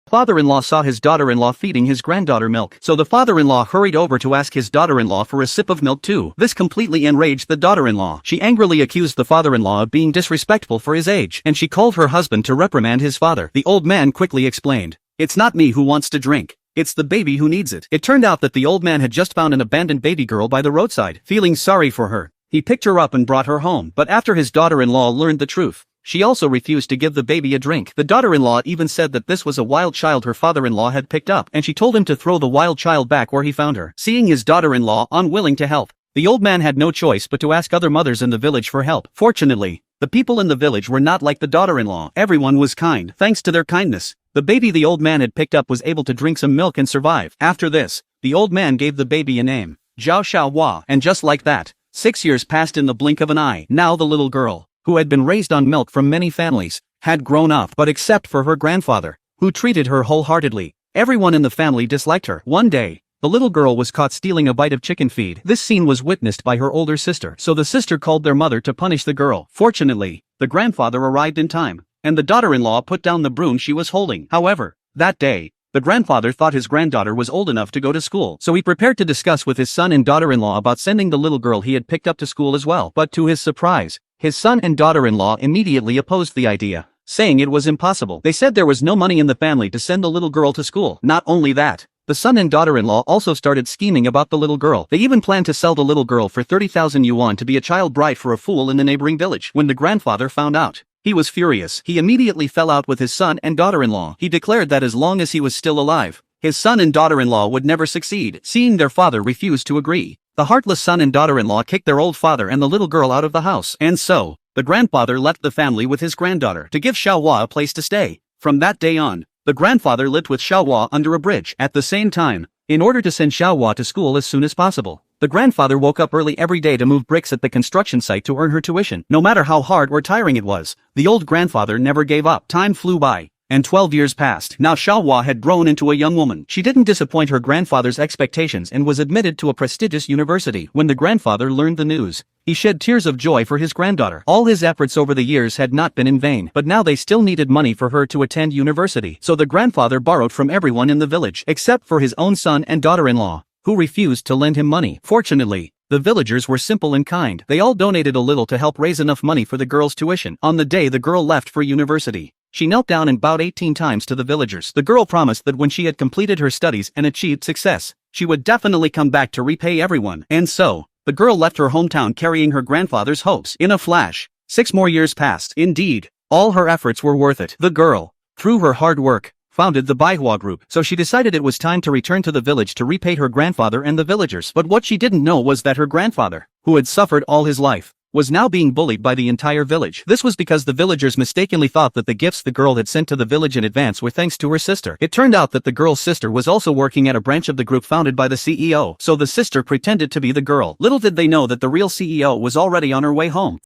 Father-in-law saw his daughter-in-law feeding his granddaughter milk, so the father-in-law hurried over to ask his daughter-in-law for a sip of milk too. This completely enraged the daughter-in-law. She angrily accused the father-in-law of being disrespectful for his age, and she called her husband to reprimand his father. The old man quickly explained, "It's not me who wants to drink. It's the baby who needs it." It turned out that the old man had just found an abandoned baby girl by the roadside. Feeling sorry for her, he picked her up and brought her home. But after his daughter-in-law learned the truth, she also refused to give the baby a drink. The daughter-in-law even said that this was a wild child her father-in-law had picked up, and she told him to throw the wild child back where he found her. Seeing his daughter-in-law unwilling to help, the old man had no choice but to ask other mothers in the village for help. Fortunately, the people in the village were not like the daughter-in-law. Everyone was kind. Thanks to their kindness, the baby the old man had picked up was able to drink some milk and survive. After this, the old man gave the baby a name, Zhao Xiaohua, and just like that, 6 years passed in the blink of an eye. Now the little girl, who had been raised on milk from many families, had grown up, but except for her grandfather, who treated her wholeheartedly, everyone in the family disliked her. One day, the little girl was caught stealing a bite of chicken feed. This scene was witnessed by her older sister, so the sister called their mother to punish the girl. Fortunately, the grandfather arrived in time, and the daughter-in-law put down the broom she was holding. However, that day, the grandfather thought his granddaughter was old enough to go to school, so he prepared to discuss with his son and daughter-in-law about sending the little girl he had picked up to school as well. But to his surprise, his son and daughter-in-law immediately opposed the idea, saying it was impossible. They said there was no money in the family to send the little girl to school. Not only that, the son and daughter-in-law also started scheming about the little girl. They even planned to sell the little girl for 30,000 yuan to be a child bride for a fool in the neighboring village. When the grandfather found out, he was furious. He immediately fell out with his son and daughter-in-law. He declared that as long as he was still alive, his son and daughter-in-law would never succeed. Seeing their father refuse to agree, the heartless son and daughter-in-law kicked their old father and the little girl out of the house. And so, the grandfather left the family with his granddaughter to give Xiaohua a place to stay. From that day on, the grandfather lived with Xiaohua under a bridge. At the same time, in order to send Xiaohua to school as soon as possible, the grandfather woke up early every day to move bricks at the construction site to earn her tuition. No matter how hard or tiring it was, the old grandfather never gave up. Time flew by, and 12 years passed. Now Xiaohua had grown into a young woman. She didn't disappoint her grandfather's expectations and was admitted to a prestigious university. When the grandfather learned the news, he shed tears of joy for his granddaughter. All his efforts over the years had not been in vain, but now they still needed money for her to attend university. So the grandfather borrowed from everyone in the village, except for his own son and daughter-in-law, who refused to lend him money. Fortunately, the villagers were simple and kind. They all donated a little to help raise enough money for the girl's tuition. On the day the girl left for university, she knelt down and bowed 18 times to the villagers. The girl promised that when she had completed her studies and achieved success, she would definitely come back to repay everyone. And so, the girl left her hometown carrying her grandfather's hopes. In a flash, 6 more years passed. Indeed, all her efforts were worth it. The girl, through her hard work, founded the Baihua group, so she decided it was time to return to the village to repay her grandfather and the villagers. But what she didn't know was that her grandfather, who had suffered all his life, was now being bullied by the entire village. This was because the villagers mistakenly thought that the gifts the girl had sent to the village in advance were thanks to her sister. It turned out that the girl's sister was also working at a branch of the group founded by the CEO, so the sister pretended to be the girl. Little did they know that the real CEO was already on her way home.